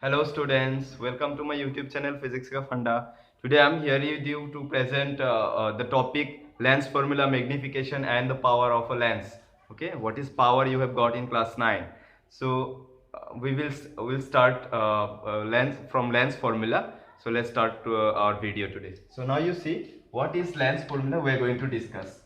Hello students, welcome to my YouTube channel Physics Ka Funda. Today I am here with you to present the topic lens formula, magnification and the power of a lens. Okay, what is power you have got in class 9. So we'll start lens formula. So let's start our video today. So now you see what is lens formula we are going to discuss.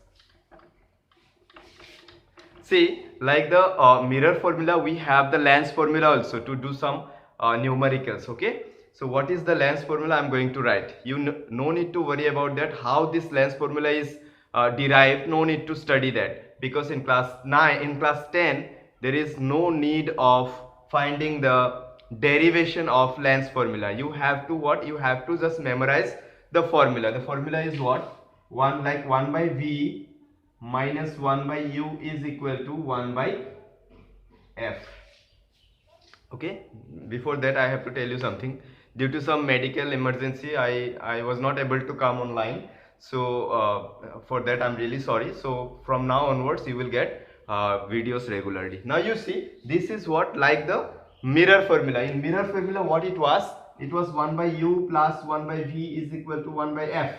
See, like the mirror formula, we have the lens formula also to do some numericals. Okay, so what is the lens formula? I'm going to write. You no need to worry about that. How this lens formula is derived, no need to study that, because in class 9, in class 10, there is no need of finding the derivation of lens formula. You have to what? You have to just memorize the formula. The formula is what? 1 by V minus 1 by u is equal to 1 by f. Okay, before that I have to tell you something. Due to some medical emergency, I was not able to come online, so for that I'm really sorry. So from now onwards you will get videos regularly. Now you see, this is what, like the mirror formula. In mirror formula, what it was 1 by u plus 1 by v is equal to 1 by f.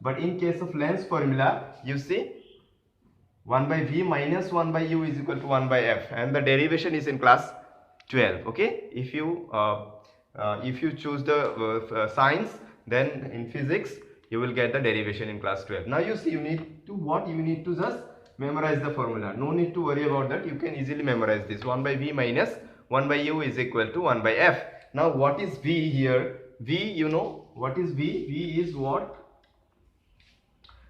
But in case of lens formula, you see 1 by v minus 1 by u is equal to 1 by f, and the derivation is in class 12. Okay, if you choose the science, then in physics you will get the derivation in class 12. Now you see, you need to just memorize the formula. No need to worry about that. You can easily memorize this. 1 by v minus 1 by u is equal to 1 by f. Now what is v here? V, you know what is v? V is what?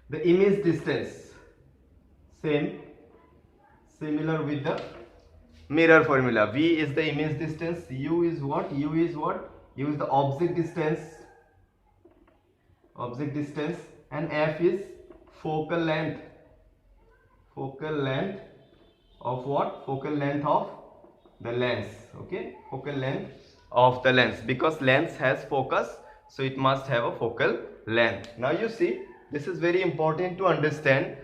The image distance. Similar with the mirror formula. V is the image distance. U is what? U is the object distance. And F is focal length. Focal length of what? Focal length of the lens. Okay, focal length of the lens, because lens has focus, so it must have a focal length. Now you see, this is very important to understand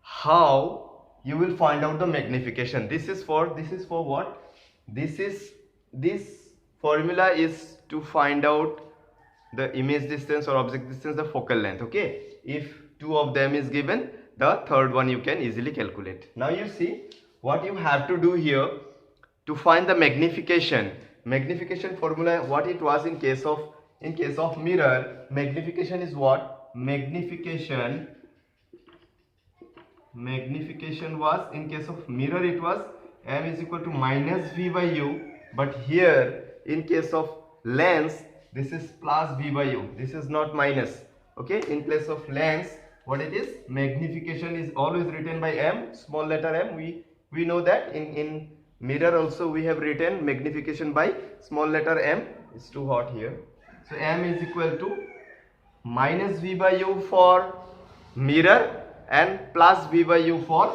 how you will find out the magnification. This is for what? This formula is to find out the image distance or object distance, the focal length. Okay, if two of them is given, the third one you can easily calculate. Now you see what you have to do here to find the magnification formula. What it was in case of mirror, magnification is what? Magnification was, in case of mirror, it was m is equal to minus v by u, but here in case of lens, this is plus v by u. This is not minus. Okay, in place of lens, what it is? Magnification is always written by m, small letter m. We know that in mirror also we have written magnification by small letter m. It's too hot here. So m is equal to minus v by u for mirror and plus v by u for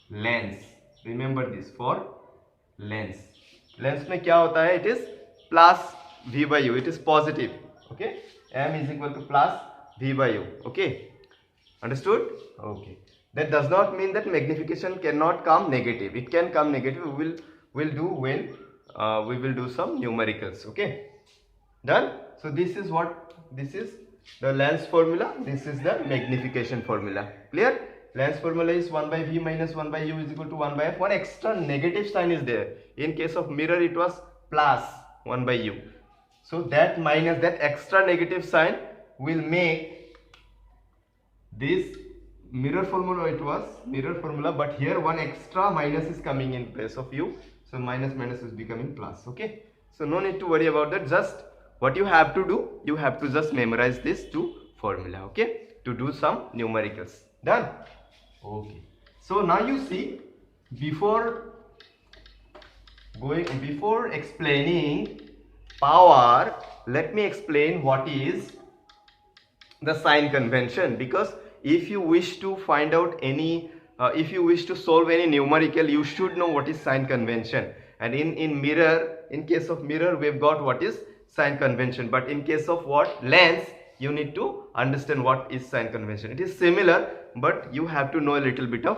lens. Remember this, for lens. Lens में क्या होता है? It is plus v by u. It is positive. Okay, m is equal to plus v by u. Okay, understood? Okay, that does not mean that magnification cannot come negative. It can come negative. We will do when we will do some numericals. Okay, done. So this is what? This is the lens formula. This is the magnification formula. Clear? Lens formula is 1 by v minus 1 by u is equal to 1 by f. One extra negative sign is there. In case of mirror, it was plus 1 by u. So that minus, that extra negative sign will make this mirror formula. It was mirror formula, but here one extra minus is coming in place of u. So minus is becoming plus. Okay. So no need to worry about that. Just what you have to do, you have to just memorize this two formula. Okay, to do some numericals. Done? Okay. So now you see, before explaining power, let me explain what is the sign convention. Because if you wish to find out any if you wish to solve any numerical, you should know what is sign convention. And in mirror, in case of mirror, we've got what is sign convention, but in case of what? Lens, you need to understand what is sign convention. It is similar, but you have to know a little bit of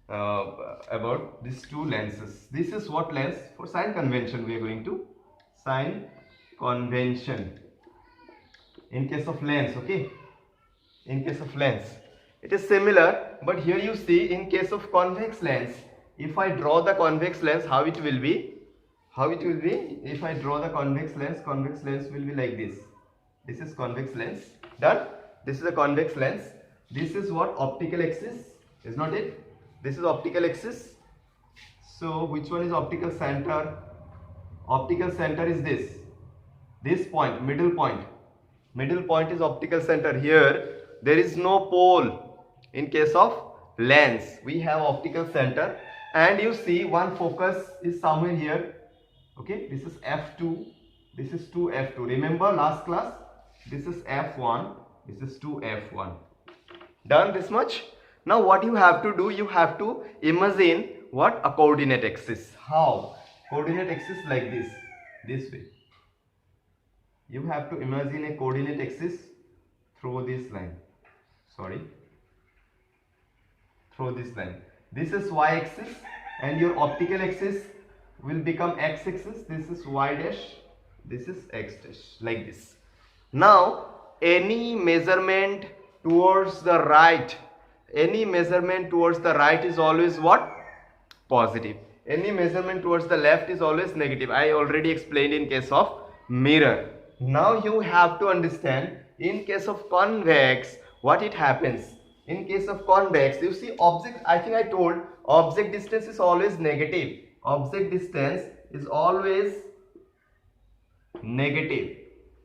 about these two lenses. This is what lens for sign convention we are going to sign convention. In case of lens, okay, in case of lens it is similar, but here you see in case of convex lens, if I draw the convex lens, how it will be, if I draw the convex lens will be like this. This is convex lens, done. This is a convex lens. This is what? Optical axis, is not it? This is optical axis. So which one is optical center? Optical center is this point, middle point is optical center. Here there is no pole. In case of lens we have optical center, and you see one focus is somewhere here, okay. This is f2, this is 2f2. Remember last class, this is f1, this is 2f1. Done this much. Now what you have to do, you have to imagine what? A coordinate axis. How? Coordinate axis like this way. You have to imagine a coordinate axis through this line, through this line. This is y-axis, and your optical axis will become x-axis. This is y dash, this is x dash, like this. Now any measurement towards the right, is always what? Positive. Any measurement towards the left is always negative. I already explained in case of mirror. Now you have to understand in case of convex what it happens. In case of convex, you see object, I think I told object distance is always negative. Object distance is always negative.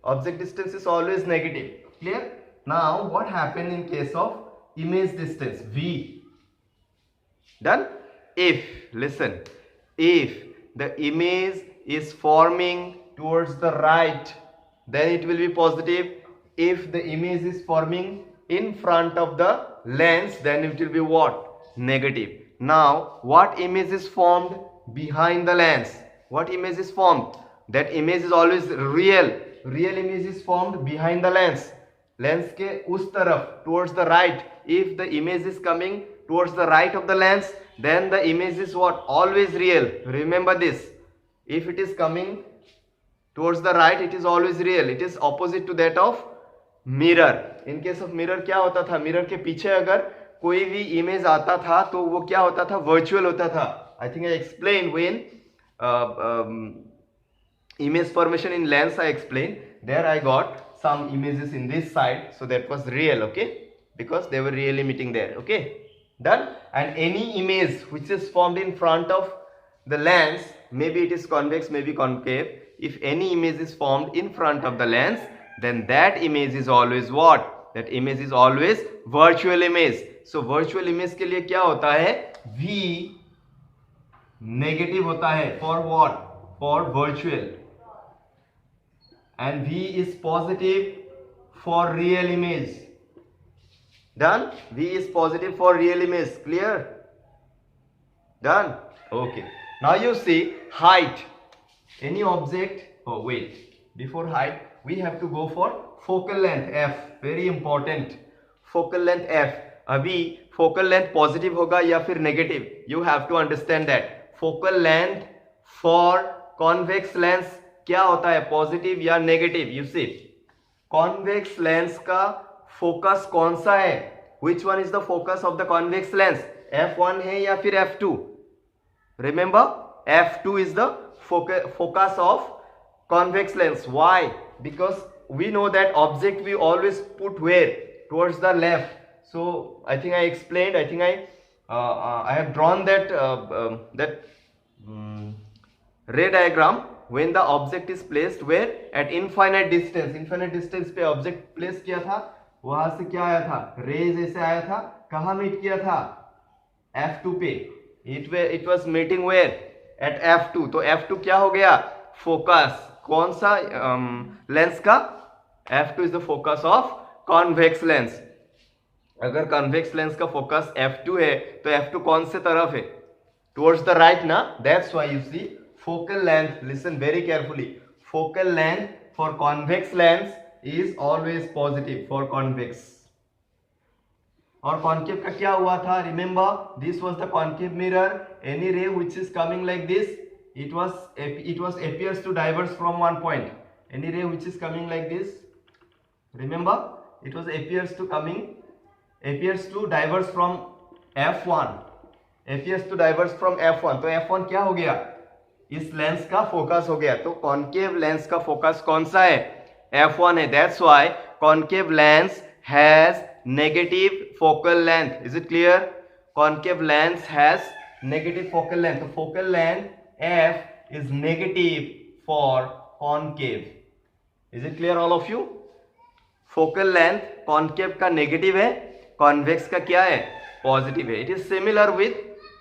Object distance is always negative. Clear? Now what happened in case of image distance? V. Done? If, listen, if the image is forming towards the right, then it will be positive. If the image is forming in front of the lens, then it will be what? Negative. Now what image is formed behind the lens? What image is formed? That image is always real. Real image is formed behind the lens. Lens ke us taraf, towards the right. If the image is coming towards the right of the lens, then the image is what? Always real. Remember this. If it is coming towards the right, it is always real. It is opposite to that of mirror. In case of mirror क्या होता था? Mirror के पीछे अगर कोई भी image आता था तो वो क्या होता था? Virtual होता था. I think I explained when image formation in lens I explained. There I got some images in this side, so that was real, okay, because they were really meeting there, okay. Done. And any image which is formed in front of the lens, maybe it is convex, maybe concave. If any image is formed in front of the lens, then that image is always what? That image is always virtual image. So virtual image के लिए क्या होता है? V negative होता है. For what? For virtual. And V is positive for real image. Done? V is positive for real image. Clear? Done? Okay. Now you see height. Any object. Oh wait. Before height, we have to go for focal length F. Very important. Focal length F. अभी focal length positive होगा या फिर negative. You have to understand that. Focal length for convex lens क्या होता है? Positive या negative? You see. Convex lens का focus कौन सा है? Which one is the focus of the convex lens? F1 है या फिर F2? Remember, F2 is the focus of convex lens. Why? Because we know that object we always put where? Towards the left. So I think I explained. I think I have drawn that ray diagram when the object is placed where? At infinite distance. Infinite distance पे object place किया था. वहां से क्या आया था? रे जैसे आया था. कहाँ मीट किया था? F2 पे. It was meeting where? At F2. तो F2 क्या हो गया? Focus. कौन सा लेंस का? F2 is the focus of convex lens. अगर convex lens का focus F2 है तो F2 कौन से तरफ है? Towards the right ना? That's why you see focal length. Listen very carefully. Focal length for convex lens is always positive for convex. और concave का क्या हुआ था? Remember, this was the concave mirror. Any ray which is coming like this it was appears to diverge from one point. Any ray which is coming like this, remember, it was appears to diverge from f1, appears to diverge from f1. तो f1 क्या हो गया, इस lens का focus हो गया. तो concave lens का फोकस कौन सा है, f1 है. That's why concave lens has negative focal length. Is it clear? Concave lens has negative focal length. तो focal length f is negative for concave. Is it clear all of you? Focal length concave का negative है, convex का क्या है, positive है. It is similar with,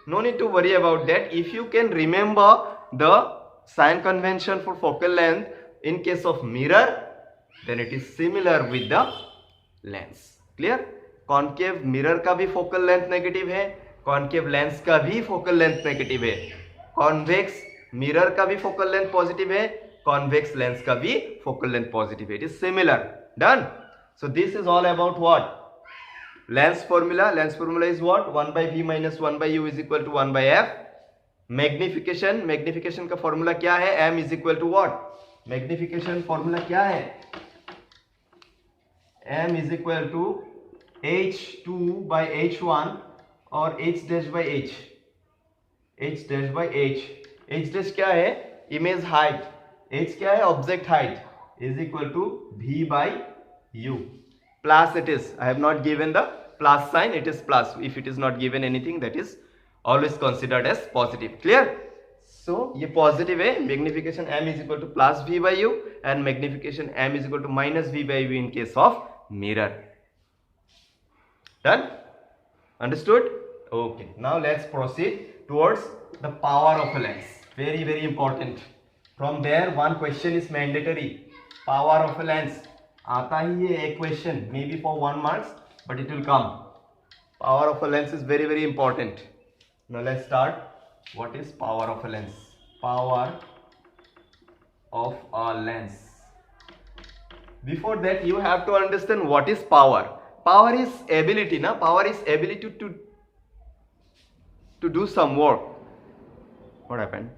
no need to worry about that. If you can remember the sign convention for focal length in case of mirror, then it is similar with the lens. Clear? concave mirror का भी focal length negative है, concave lens का भी focal length negative है, convex mirror का भी focal length positive है, convex lens का भी focal length पॉजिटिव है. It is similar. Done? So this is all about what? Lens formula. Lens formula is what? 1 by v minus 1 by u is equal to 1 by f. Magnification. Magnification का formula क्या है? m is equal to what? Magnification formula क्या है? m is equal to h2 by h1 और h dash by h. h dash by h. h dash क्या है? Image height. h क्या है? Object height is equal to v by u. Plus it is. I have not given the plus sign. It is plus. If it is not given anything, that is always considered as positive. Clear? So ये positive है. Magnification m is equal to plus v by u and magnification m is equal to minus v by u in case of mirror. Done? Understood? Okay. Now let's proceed towards the power of a lens. Very very important. From there one question is mandatory. Power of a lens. आता ही है एक question, may be for 1 marks, but it will come. Power of a lens is very very important. Now let's start. What is power of a lens? Power of a lens. Before that you have to understand what is power. Power is ability, na? Power is ability to do some work. What happened?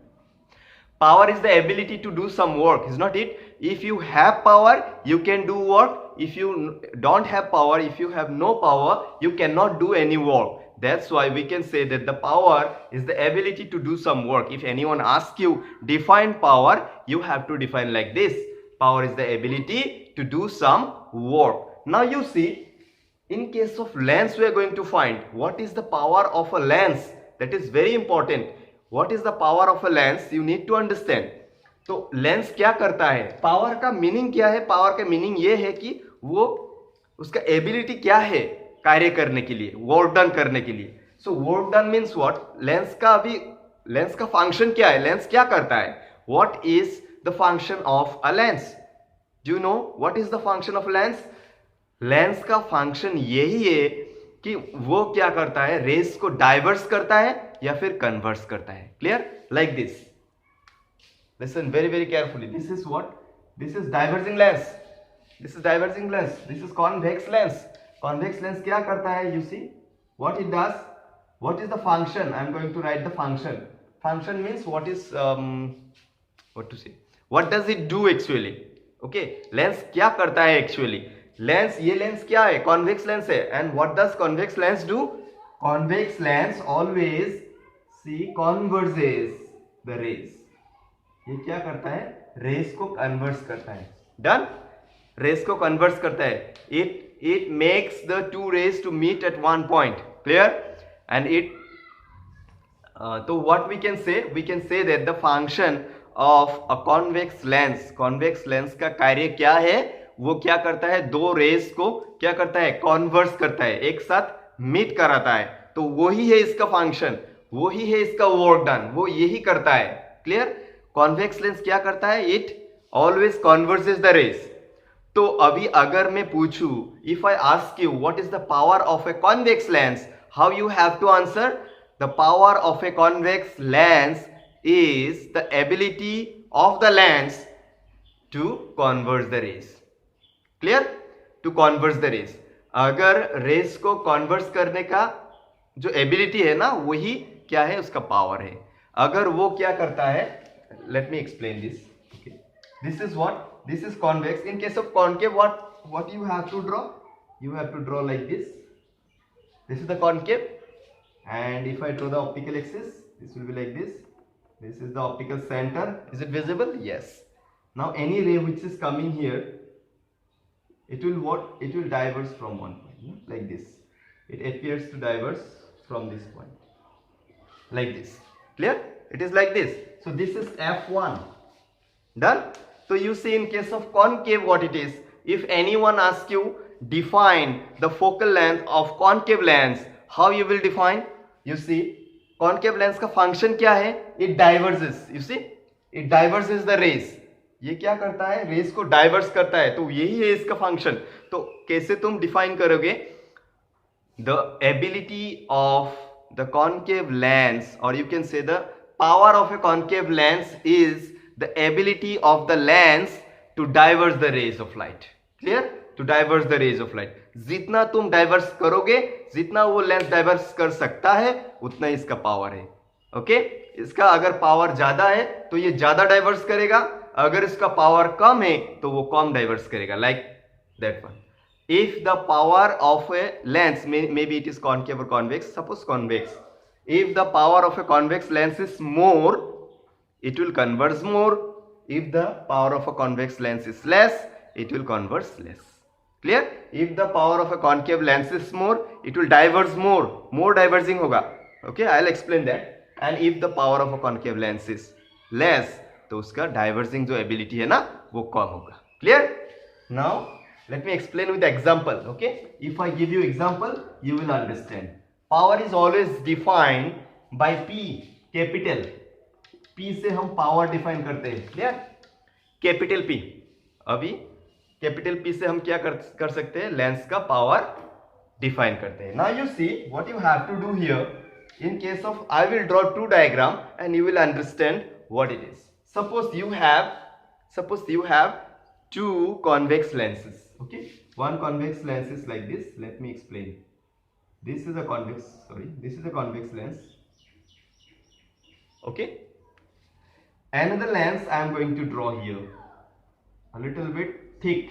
Power is the ability to do some work, is not it? If you have power, you can do work. If you don't have power, if you have no power, you cannot do any work. That's why we can say that the power is the ability to do some work. If anyone asks you, define power, you have to define like this. Power is the ability to do some work. Now you see, in case of lens, we are going to find what is the power of a lens. That is very important. What is the power of a lens? You need to understand. तो lens क्या करता है, power का meaning क्या है? Power का meaning ये है कि वो उसका एबिलिटी क्या है कार्य करने के लिए, वर्क डन करने के लिए. So work done means what? Lens का फंक्शन क्या है, लेंस क्या करता है? What is the function of a lens? Do you know what is the function of lens? Lens का फंक्शन यही है कि वो क्या करता है, रेस को डाइवर्स करता है या फिर कन्वर्स करता है. Clear? Like this. Listen very very carefully. This is what? This is diverging lens. This is diverging lens. This is convex lens. Convex lens क्या करता है? You see what it does? What is the function? I am going to write the function. Function means what is what to say? What does it do actually? Okay. Lens क्या करता है actually? Lens, ये lens क्या है? Convex lens है. And what does convex lens do? Convex lens always converges the rays. ये क्या करता है? रेस को कन्वर्स करता है. डन? रेस को कन्वर्स करता है. It makes the two rays to meet at one point. Clear? And it तो what we can say that the function of a convex lens का कार्य क्या है? वो क्या करता है? दो रेस को क्या करता है? कॉन्वर्स करता है, एक साथ मीट कराता है. तो वही है इसका फंक्शन, वही है इसका वर्क डन, वो यही करता है. क्लियर? कॉन्वेक्स लेंस क्या करता है? It always converges the rays. तो अभी अगर मैं पूछूं, if I ask you what is the power of a convex lens, how you have to answer? The power of a convex lens is the ability of the lens to converge the rays. Clear? To converge the rays. अगर rays को converse करने का जो ability है ना, वही क्या है? उसका पावर है. अगर वो क्या करता है, let me explain this. Okay, this is what, this is convex. In case of concave, what you have to draw, you have to draw like this. This is the concave, and if I draw the optical axis, this will be like this. This is the optical center. Is it visible? Yes. Now any ray which is coming here, it will what? It will diverge from one point, like this. It appears to diverge from this point, like this. Clear? It is like this. So this is F1. Done? So you see, in case of concave, what it is. If anyone asks you, define the focal length of concave lens, how you will define? You see, concave lens का function क्या है? It diverges. You see, it diverges the rays. ये क्या करता है? Race को diverse करता है. तो यही है इसका फंक्शन. तो कैसे तुम डिफाइन करोगे? The ability of the concave lens, और you can say the power of a concave lens is the ability of the lens to diverse the rays of light. Clear? To diverse the rays of light. जितना तुम diverse करोगे, जितना वो lens diverse कर सकता है, उतना इसका पावर है. ओके, इसका अगर पावर ज्यादा है तो ये ज्यादा डाइवर्स करेगा, अगर इसका पावर कम है तो वो कम डाइवर्स करेगा. Like that one. If the power of a lens, may be it is concave और convex, suppose convex, if the power of a convex lens is more, it will converge more. If the power of a convex lens is less, it will converge less. Clear? If the power of a concave lens is more, it will diverge more. More diverging होगा. Okay, I'll explain that. And if the power of a concave lens is less, तो उसका diverging जो ability है ना, वो कम होगा. Clear? Now let me explain with example. Okay? If I give you example, you will understand. Power is always defined by P, capital. P से हम power define करते हैं. क्लियर? Capital P. अभी कैपिटल P से हम क्या कर सकते हैं? लेंस का पावर डिफाइन करते हैं. Now you see what you have to do here. In case of, I will draw two diagram and you will understand what it is. Suppose you have two convex lenses. Okay, one convex lens is like this. Let me explain. This is a convex lens. Okay, another lens I am going to draw here, a little bit thick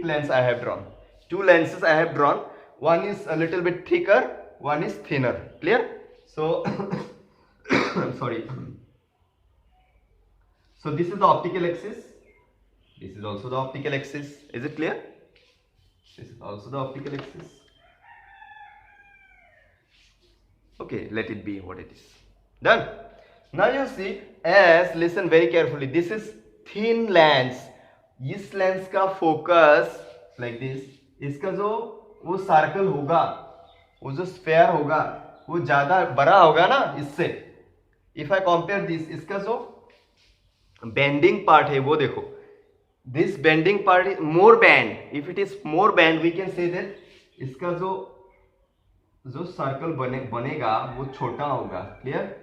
lens I have drawn. Two lenses I have drawn. One is a little bit thicker, one is thinner. Clear? So I'm sorry. So this is the optical axis. This is also the optical axis. Is it clear? This is also the optical axis. Okay, let it be what it is. Done. Now you see, as listen very carefully, this is thin lens. इस lens का focus like this. इसका जो वो circle होगा, वो जो sphere होगा, वो ज्यादा बड़ा होगा ना इससे. If I compare this, इसका जो बेंडिंग पार्ट है वो देखो. This bending part is more bend. If it is more bend, we can say that इसका जो सर्कल बनेगा वो छोटा होगा. क्लियर?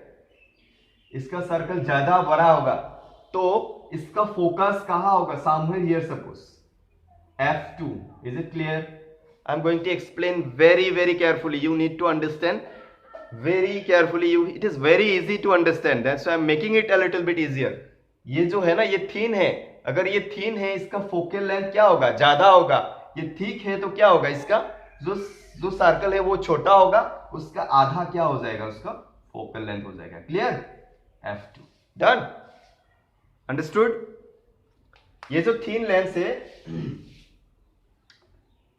इसका सर्कल ज्यादा बड़ा होगा, तो इसका फोकस कहाँ होगा? Somewhere here, suppose F2. Is it clear? I am going to explain very very carefully. You need to understand very carefully. It is very easy to understand. That's why I'm making it a little bit easier. ये जो है ना, ये थीन है. अगर ये थीन है, इसका फोकल लेंथ क्या होगा? ज्यादा होगा. ये थिक है तो क्या होगा? इसका जो सर्कल है वो छोटा होगा, उसका आधा क्या हो जाएगा? उसका फोकल लेंथ हो जाएगा. क्लियर? F2. डन? अंडरस्टूड? ये जो थीन लेंस है,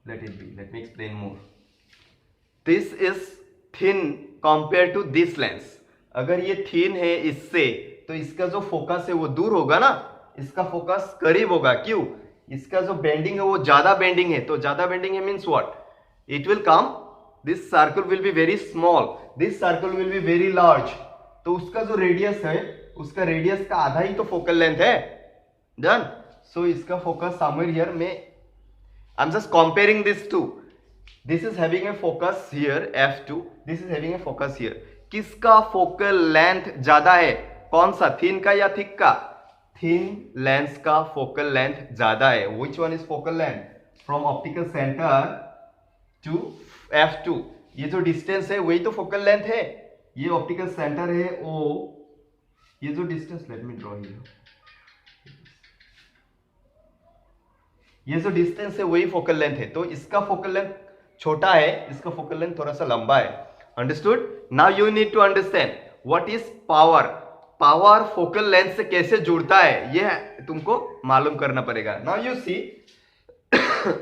let me explain more. This is thin compared to this lens. अगर ये thin है इससे, तो इसका जो फोकस है वो दूर होगा ना, इसका फोकस करीब होगा. क्यों? इसका जो बेंडिंग है वो ज्यादा बेंडिंग है. तो ज्यादा बेंडिंग है means what? It will come, this circle will be very small, this circle will be very large. तो उसका जो रेडियस है, उसका रेडियस का आधा ही तो फोकल लेंथ है. डन? सो इसका फोकस समवेयर हियर में, I am just comparing this two. This is having a focus here, F2. This is having a focus here. किसका फोकल लेंथ ज्यादा है? कौन सा? थिन का या थिक का? थिन लेंस का फोकल लेंथ ज्यादा है. Which one is focal length? From optical center to F2. ये जो डिस्टेंस है वही तो फोकल लेंथ है. ये ऑप्टिकल सेंटर है O, ये जो distance, let me draw here, ये जो डिस्टेंस है वही फोकल लेंथ है, तो इसका फोकल लेंथ छोटा है, इसका फोकल लेंथ थोड़ा सा लंबा है. Understood? Now you need to understand what is power. Power focal length से कैसे जुड़ता है ये तुमको मालूम करना पड़ेगा. Now you see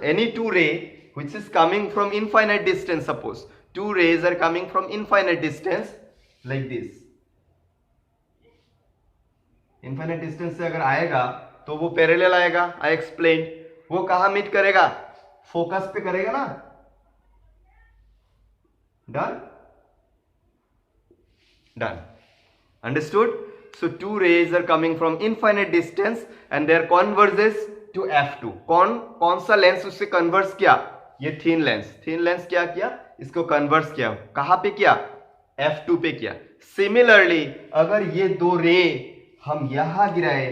any two ray which is coming from infinite distance, suppose two rays are coming from infinite distance like this. infinite distance से अगर आएगा तो वो पैरेलल आएगा, आई एक्सप्लेन. वो कहां मीट करेगा? फोकस पे करेगा ना. Done? Done. Understood? So two rays are coming from infinite distance and their converges to F2. कौन सा लेंस उससे कन्वर्स किया? ये थिन लेंस. थिन लेंस क्या किया? इसको कन्वर्स किया. कहां पे किया? F2 पे किया. सिमिलरली अगर ये दो रे हम यहां गिराए,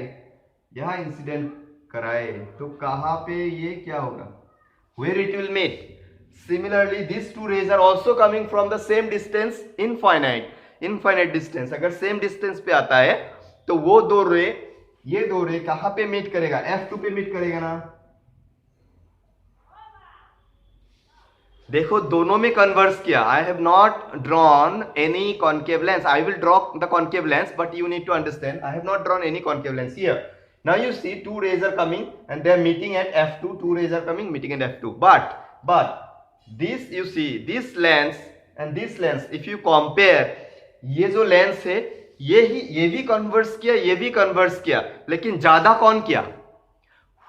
यहां इंसिडेंट कराए, तो कहां पे ये क्या होगा? Where it will meet. Similarly these two rays are also coming from the same distance, infinite distance. अगर सेम डिस्टेंस पे आता है तो वो दो रे, ये दो रे कहां पे मीट करेगा? F2 पे मीट करेगा ना. देखो दोनों में कन्वर्स किया. I have not drawn any concave lens. I will draw the concave lens but you need to understand I have not drawn any concave lens here. Now you see two rays are coming and they are meeting at F2. Two rays are coming meeting at F2. But this you see this lens and this lens, if you compare, ये जो lens है ये भी converse किया, ये भी converse किया, लेकिन ज्यादा कौन किया?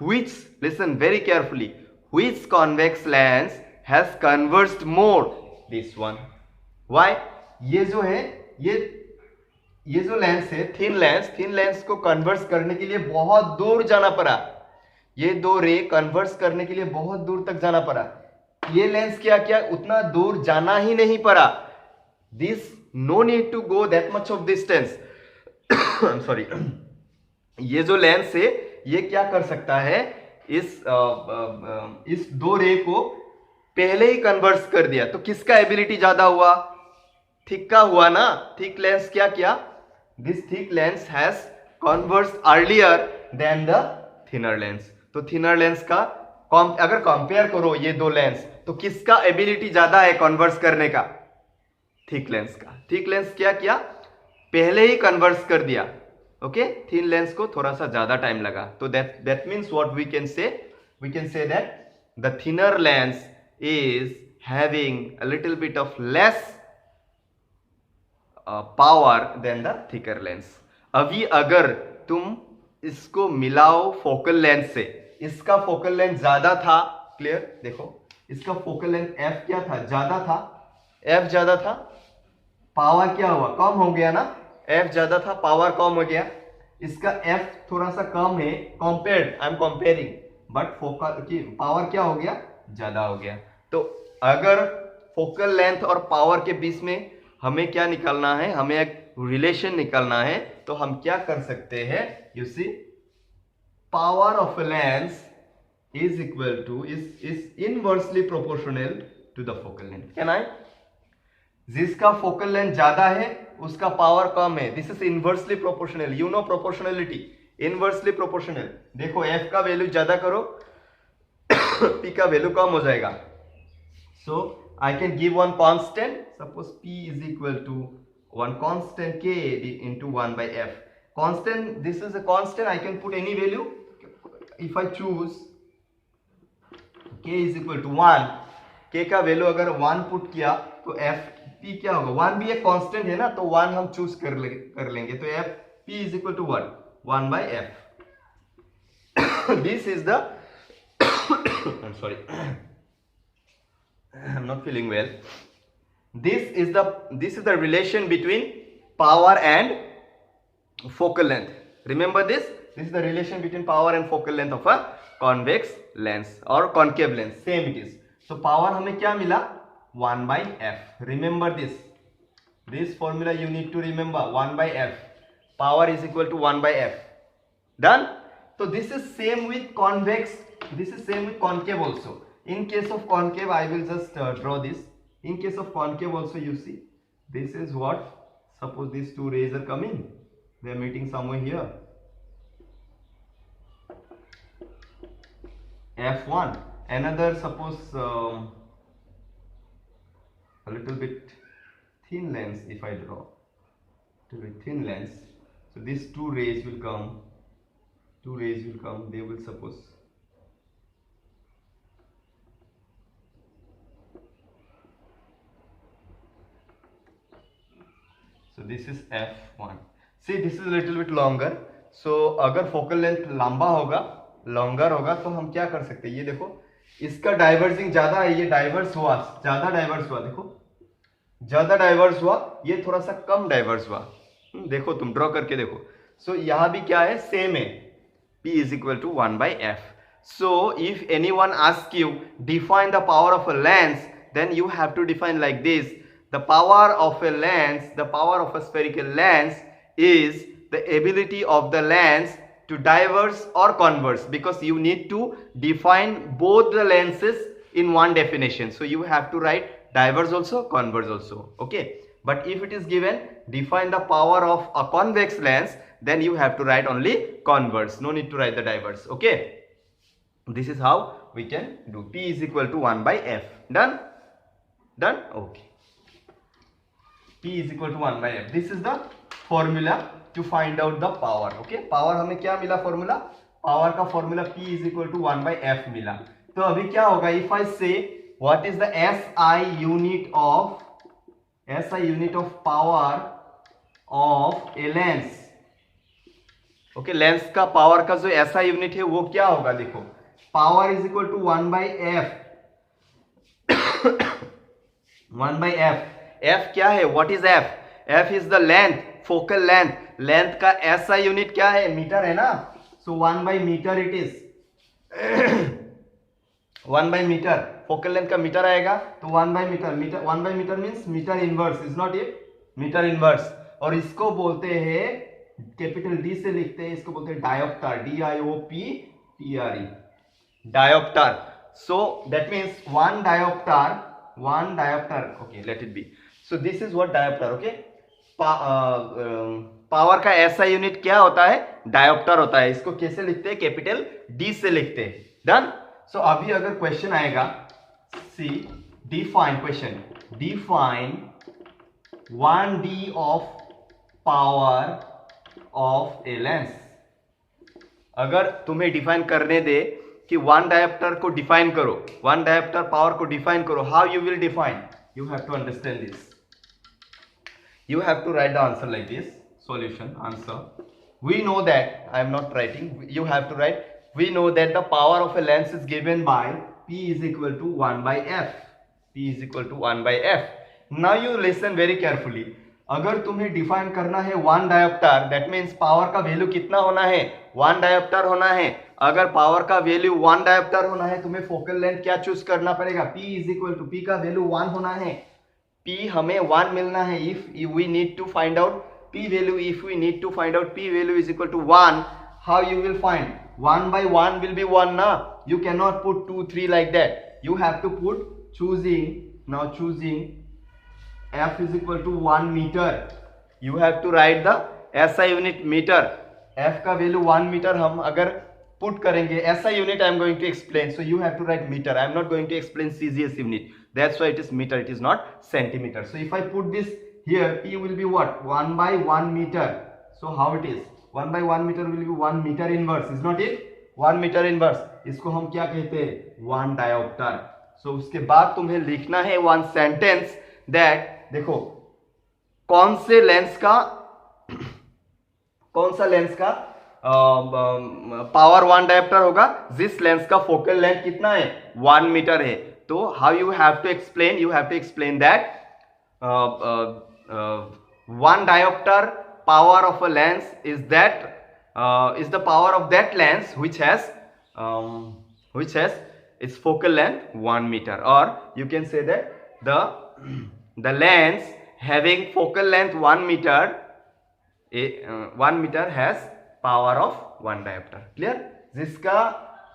Which, listen very carefully, which convex lens has conversed more? This one. Why? ये जो है ये जो लेंस है थिन लेंस को कन्वर्स करने के लिए बहुत दूर जाना पड़ा. ये दो रे कन्वर्स करने के लिए बहुत दूर तक जाना पड़ा. ये लेंस क्या किया? उतना दूर जाना ही नहीं पड़ा. This no need to go that much of distance. I am sorry. ये जो लेंस है ये क्या कर सकता है? इस दो रे को पहले ही कन्वर्स कर दिया. तो किसका एबिलिटी ज्यादा हुआ? थिक का हुआ ना. थिक लेंस क्या किया? This thick lens has conversed earlier than the thinner lens. तो thinner lens का अगर कंपेयर करो ये दो लेंस, तो किसका एबिलिटी ज्यादा है कन्वर्स करने का? थिक लेंस का. थिक लेंस क्या किया? पहले ही कन्वर्स कर दिया. ओके. थिन लेंस को थोड़ा सा ज्यादा टाइम लगा. तो that means what we can say that the thinner lens is having a little bit of less power then the thicker lens. अभी अगर तुम इसको मिलाओ फोकल लेंथ से, इसका फोकल लेंथ ज्यादा था. क्लियर? देखो इसका फोकल लेंथ F क्या था? ज्यादा था. F ज्यादा था, पावर क्या हुआ? कम हो गया ना. F ज्यादा था, पावर कम हो गया. इसका F थोड़ा सा कम है compared, I am comparing, but focal की पावर क्या हो गया? ज्यादा हो गया. तो अगर फोकल लेंथ और पावर के बीच में हमें क्या निकालना है? हमें एक रिलेशन निकालना है. तो हम क्या कर सकते हैं? You see, power of a lens is equal to is inversely proportional to the focal length. Can I? जिसका फोकल लेंथ ज्यादा है उसका पावर कम है. This is inversely proportional. You know proportionality, inversely proportional. देखो F का value ज्यादा करो P का वैल्यू कम हो जाएगा. So I can give one constant. Suppose P is equal to one constant K into 1 by F. Constant, this is a constant. I can put any value. If I choose K is equal to 1, K का value अगर 1 put किया तो F P क्या होगा? 1 भी एक constant है ना, तो 1 हम चूज कर लेंगे. तो F P is equal to what? 1 by F. This is the I'm sorry. I'm not feeling well. This is the relation between power and focal length. Remember this? This is the relation between power and focal length of a convex lens or concave lens. Same it is. So power हमें क्या मिला? 1 by F. Remember this. This formula you need to remember. 1 by F. Power is equal to 1 by F. Done? So this is same with convex. This is same with concave also. In case of concave, I will just draw this. In case of concave also, you see, this is what, suppose these two rays are coming they are meeting somewhere here. F1. Another, suppose a little bit thin lens, if I draw a little bit thin lens, so these two rays will come, they will suppose so this is F1. See, this is a little bit longer. So अगर focal length लंबा होगा, longer होगा, तो हम क्या कर सकते हैं, ये देखो इसका डाइवर्जिंग ज्यादा है, ये डाइवर्स हुआ, ज्यादा डाइवर्स हुआ, देखो ज्यादा डाइवर्स हुआ, ये थोड़ा सा कम डाइवर्स हुआ। देखो तुम ड्रॉ करके देखो। सो यहाँ भी क्या है, सेम है, P is equal to 1 by F. So if anyone asks you define the power of a lens, then you have to define like this. The power of a lens, the power of a spherical lens is the ability of the lens to diverge or converge, because you need to define both the lenses in one definition. So you have to write diverge also, converge also. Okay. But if it is given define the power of a convex lens, then you have to write only converge. No need to write the diverge. Okay. This is how we can do. P is equal to 1 by F. Done? Done? Okay. P is equal to 1 by F. This is the formula to find out the power. Okay. Power हमें क्या मिला formula? Power का formula P is equal to 1 by F मिला. तो अभी क्या होगा? If I say what is the SI unit of power of a lens. Okay, lens का पावर का जो SI यूनिट है वो क्या होगा? देखो, power is equal to 1 by F. 1 by F. F क्या है? What is F? F is the length, focal length. Length का SI यूनिट क्या है? मीटर है ना. So 1 by metre it is. 1 by metre, focal length का metre आएगा, तो 1 by metre. 1 by metre means metre inverse, is not it? Metre inverse. और इसको बोलते हैं, कैपिटल डी से लिखते हैं, इसको बोलते हैं dioptre. DIOPTRE, dioptre. So that means one diopter. Okay, let it be. So this is what diopter. Okay, power का SI यूनिट क्या होता है? डायोप्टर होता है. इसको कैसे लिखते हैं? कैपिटल डी से लिखते हैं. डन. सो अभी अगर क्वेश्चन आएगा, see define, question define 1D of power of a lens. अगर तुम्हें डिफाइन करने दे कि वन डायोप्टर को डिफाइन करो, वन डायोप्टर पावर को डिफाइन करो, how you will define? You have to understand this. You have to write the answer like this. Solution, answer. We know that, I am not writing, you have to write, we know that the power of a lens is given by P is equal to 1 by F. P is equal to 1 by F. Now you listen very carefully. अगर तुम्हें define करना है one dioptre, that means power का value कितना होना है? 1 dioptre होना है. अगर पावर का वैल्यू 1 डायोप्टर होना है, तुम्हें फोकल लेंथ क्या चूज करना पड़ेगा? P is equal to, P का वैल्यू 1 होना है. P हमें 1 मिलना है. If we need to find out P value, if we need to find out P value is equal to 1, how you will find? 1 by 1 will be 1 na. You cannot put 2, 3 like that. You have to put choosing, now choosing F is equal to 1 meter. You have to write the SI unit meter. F का value 1 meter हम अगर put करेंगे, SI unit I am going to explain, so you have to write meter. I am not going to explain CGS unit. That's why it is meter, it is not centimeter. So if I put this here, P will be what? 1 by 1 meter. So how it is? 1 by 1 meter will be 1 meter inverse, is not it? 1 meter inverse. इसको हम क्या कहते हैं? 1 diopter. So उसके बाद तुम्हें लिखना है one sentence that, देखो कौन सा लेंस का पावर 1 डायोप्टर होगा? जिस लेंस का फोकल लेंथ कितना है? 1 मीटर है. तो how you have to explain? You have to explain that 1 diopter power of a lens is the power of that lens which has its focal length 1 meter, or you can say that the lens having focal length 1 meter, 1 meter has power of 1 diopter. Clear? जिसका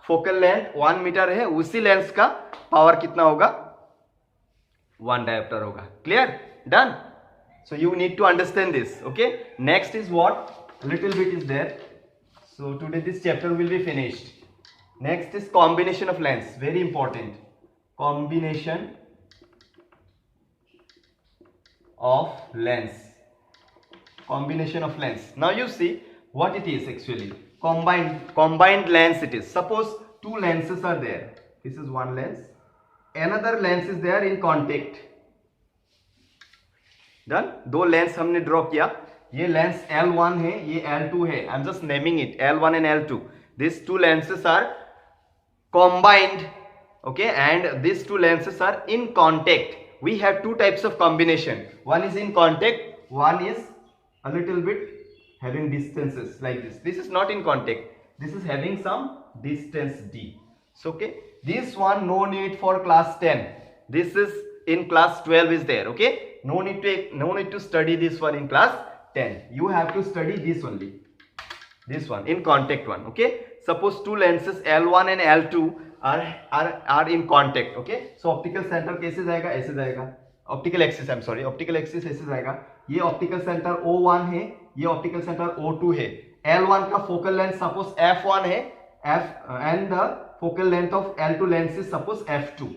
focal length 1 metre है, उसी lens का power कितना होगा? 1 dioptre होगा. Clear? Done. So you need to understand this. Okay. Next is what? little bit is there. So today this chapter will be finished. Next is combination of lens, very important. Combination of lens. Combination of lens. Now you see what it is actually. Combined lens it is. Suppose two lenses are there. This is one lens. Another lens is there in contact. Done. दो lens हमने draw किया. ये lens L1 है, ये L2 है. I'm just naming it L1 and L2. These two lenses are combined, okay, and these two lenses are in contact. We have two types of combination. One is in contact, one is a little bit having distances like this. This is not in contact. This is having some distance d. So okay, this one no need for class 10. This is in class 12 is there. Okay, no need to study this one in class 10. You have to study this only. This one in contact one. Okay, suppose two lenses L1 and L2 are in contact. Okay, so optical center कैसे जाएगा? ऐसे जाएगा. Optical axis, I am sorry, optical axis ऐसे जाएगा. ये optical centre O1 है, ये optical centre O2 है. L1 का फोकल लेंथ सपोज F1 है, and the focal length of L2 lens is suppose F2.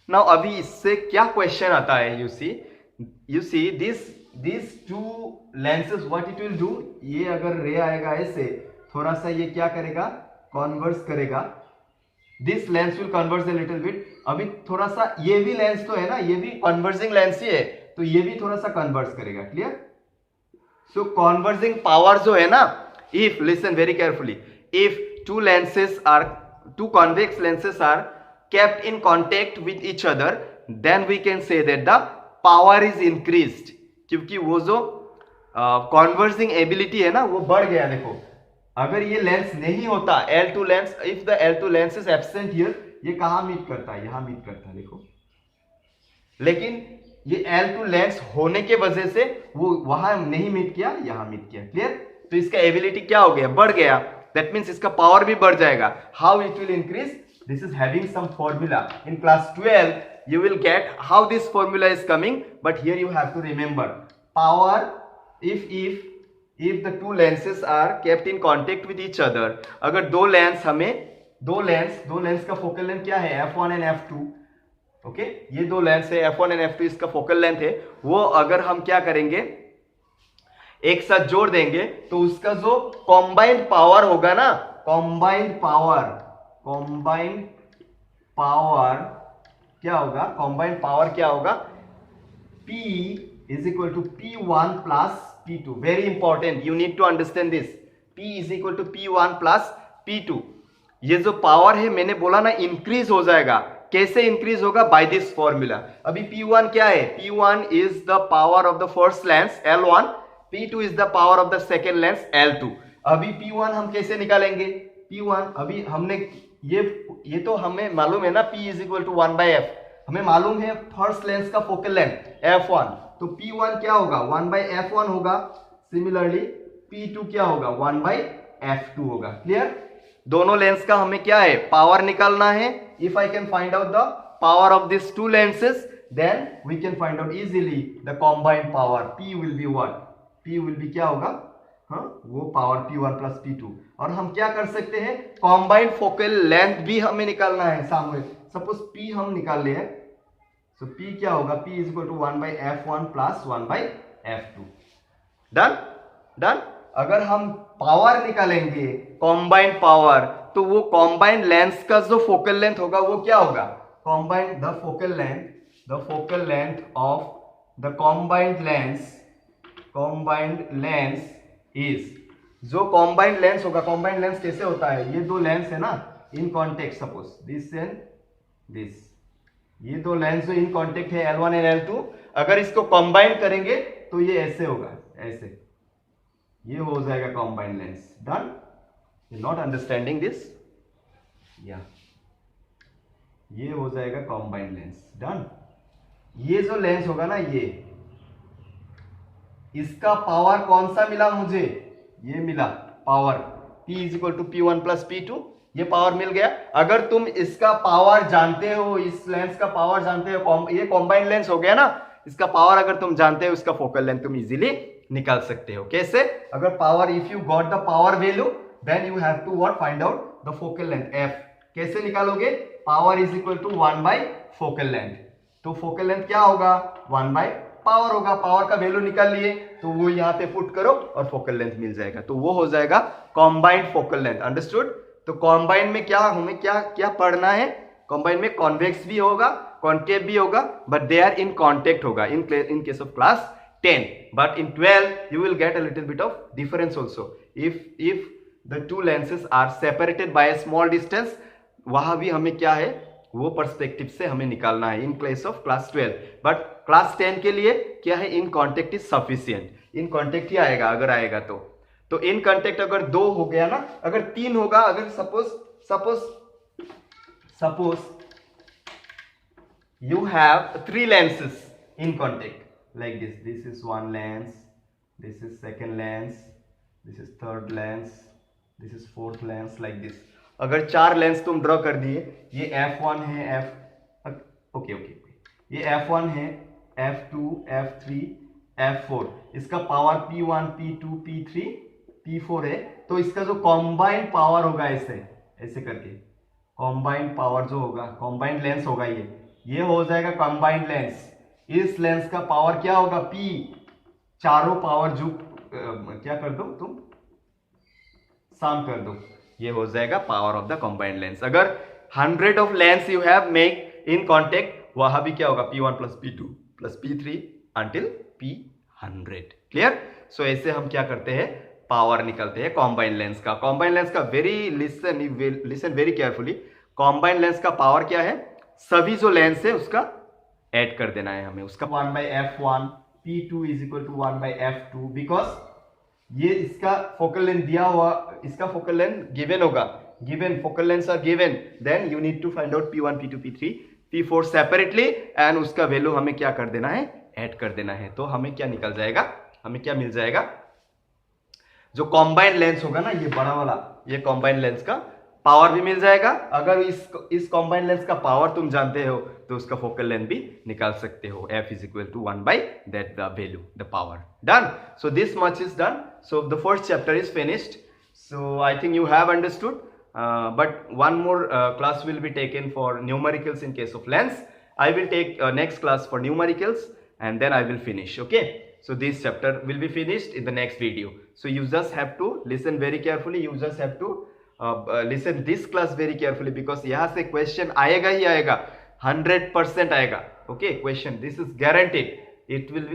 Now अभी इससे क्या क्वेश्चन आता है? You see this two lenses what it will do. ये अगर रे आएगा ऐसे, थोड़ा सा ये क्या करेगा? कॉन्वर्स करेगा. This lens will converse a little bit. अभी थोड़ा सा ये भी लेंस तो है ना, ये भी कन्वर्जिंग लेंस ही है, तो ये भी थोड़ा सा कन्वर्स करेगा. क्लियर? सो कन्वर्जिंग पावर जो है ना, if listen very carefully, if two convex lenses are kept in contact with each other, then we can say that the power is increased. क्योंकि वो जो कन्वर्जिंग एबिलिटी है ना, वो बढ़ गया. देखो, अगर ये लेंस नहीं होता, L2 lens, if the L2 lens is absent here, ये कहां मीट करता है? यहां मीट करता है. देखो, लेकिन ये L2 लेंस होने के वजह से वो वहां नहीं मीट किया, यहां मीट किया. क्लियर? तो इसका एबिलिटी क्या हो गया? बढ़ गया. दैट मीन्स इसका पावर भी बढ़ जाएगा. How it will increase? This is having some formula. In class 12 you will get how this formula is coming, but here you have to remember power if the two lenses are kept in contact with each other. अगर दो lens का focal length क्या है? F1 and F2. Okay, ये दो lens है F1 and F2, इसका focal length है. वो अगर हम क्या करेंगे, एक साथ जोड़ देंगे, तो उसका जो कॉम्बाइंड पावर होगा ना, कॉम्बाइंड पावर क्या होगा? कॉम्बाइंड पावर क्या होगा? P is equal to P1 plus P2. Very important, you need to understand this. P is equal to P1 plus P2. ये जो पावर है, मैंने बोला ना, इंक्रीज हो जाएगा. कैसे इंक्रीज होगा? By this formula. अभी P1 क्या है? P1 is the power of the first lens L1, P2 is the power of the second lens L2. अभी P1 हम कैसे निकालेंगे? P1 अभी हमने ये तो हमें मालूम है ना, P is equal to 1 by F. हमें मालूम है फर्स्ट लेंस का फोकल लेंथ F1, तो P1 क्या होगा? 1 by F1 होगा. सिमिलरली P2 क्या होगा? 1 by F2 होगा. क्लियर? दोनों लेंस का हमें क्या है? पावर निकालना है. If I can find out the power of this two lenses, then we can find out easily the combined power. P will be what? P will be क्या होगा? हाँ, वो पावर P1 प्लस P2. और हम क्या कर सकते हैं? कॉम्बाइंड फोकल लेंथ भी हमें निकालना है सामने. सपोज P हम निकाल ले, सो P क्या होगा? P is equal to 1 by F1 plus 1 by F2. Done. अगर हम पावर निकालेंगे, कॉम्बाइंड पावर, तो वो कॉम्बाइंड लेंस का जो फोकल लेंथ होगा वो क्या होगा? Combined the focal length of the combined lens is, जो कॉम्बाइंड लेंस होगा, कॉम्बाइंड लेंस कैसे होता है? ये दो लेंस है ना in contact, suppose this and this, ये दो लेंस जो इन कॉन्टेक्ट है L1 एंड L2, अगर इसको कंबाइन करेंगे तो ये ऐसे होगा, ऐसे ये हो जाएगा combined lens. Done? You not understanding this? या ये हो जाएगा कॉम्बाइंड लेंस. डन? ये जो लेंस होगा ना, ये इसका पावर कौन सा मिला मुझे? ये मिला power P is equal to P1 plus P2. ये पावर मिल गया. अगर तुम इसका पावर जानते हो, इस लेंस का पावर जानते हो, ये कॉम्बाइंड लेंस हो गया ना, इसका पावर अगर तुम जानते हो, इसका फोकल लेंथ तुम इजीली निकाल सकते हो। कैसे? अगर power, if you got the power value then you have to what, find out the focal length F. कैसे निकालोगे? Power is equal to 1 by focal length. तो फोकल लेंथ क्या होगा? 1 बाय पावर होगा। पावर का वैल्यू निकाल लिए तो वो यहाँ पे पुट करो और फोकल लेंथ मिल जाएगा। तो वो हो जाएगा कॉम्बाइंड फोकल लेंथ। अंडरस्टूड? तो कॉम्बाइंड में क्या, हमें क्या क्या पढ़ना है? कॉम्बाइंड में कॉन्वेक्स भी होगा, कॉन्केव भी होगा, but they are in contact होगा in case of class 10, but in 12 you will get a little bit of difference also if the two lenses are separated by a small distance। वहां भी हमें क्या है, वो perspective से हमें निकालना है in case of class 12। But class 10 के लिए क्या है, in contact is sufficient. In contact ही आएगा अगर आएगा तो इन कॉन्टेक्ट अगर 2 हो गया ना, अगर 3 होगा, अगर suppose you have 3 lenses in contact like this is one lens, this is second lens, this is third lens, this is fourth lens, like this। अगर 4 लेंस तुम ड्रॉ कर दिए, ये f1 है, ओके, ये f1 है, f2, f3, f4, इसका power p1, p2, p3, p4 है। तो इसका जो कॉम्बाइंड पावर होगा ऐसे करके, कॉम्बाइंड पावर जो होगा, कॉम्बाइंड लेंस होगा, ये हो जाएगा कॉम्बाइंड लेंस। इस लेंस का पावर क्या होगा? P। चारों पावर जो क्या कर दो तुम, सम कर दो, ये हो जाएगा power of the combined lens. अगर 100 of lens you have make in contact, वहां भी क्या होगा? P1 plus P2 plus P3 until P100। Clear? So ऐसे हम क्या करते हैं, पावर निकलते हैं कॉम्बाइंड लेंस का। कॉम्बाइंड लेंस का listen very carefully. Combined lens का पावर क्या है? सभी जो लेंस है उसका ऐड कर देना है हमें, उसका 1 by f1, p2 is equal to 1 by f2, because ये इसका फोकल लेंथ दिया हुआ, इसका फोकल लेंथ गिवन होगा, given focal lengths are given, then you need to find out p1, p2, p3, p4 separately and उसका value हमें क्या कर देना है, ऐड कर देना है। तो हमें क्या निकल जाएगा, हमें क्या मिल जाएगा? जो कॉम्बाइंड लेंस होगा ना, ये बड़ा वाला, ये कॉम्बाइंड लेंस का पावर भी मिल जाएगा। अगर इस कॉम्बाइंड लेंस का पावर तुम जानते हो तो उसका फोकल लेंथ भी निकाल सकते हो। f is equal to 1 by that the value, the power. Done. So this much is done. So the first chapter is finished. So I think you have understood. But one more class will be taken for numericals in case of lens. I will take next class for numericals and then I will finish. Okay. So this chapter will be finished in the next video. So you just have to listen very carefully. You just have to listen this class very carefully because यहाँ से question आएगा ही आएगा, 100% आएगा। Okay, question, this is guaranteed, it will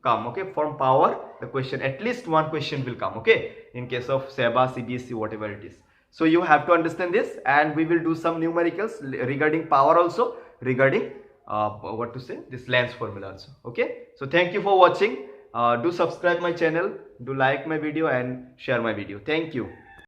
come। Okay, from power the question, at least one question will come। Okay, in case of SEBA, CBSE, whatever it is। So you have to understand this, and we will do some numericals regarding power also, regarding what to say, this lens formula also। Okay, so thank you for watching. Do subscribe my channel, do like my video and share my video. Thank you.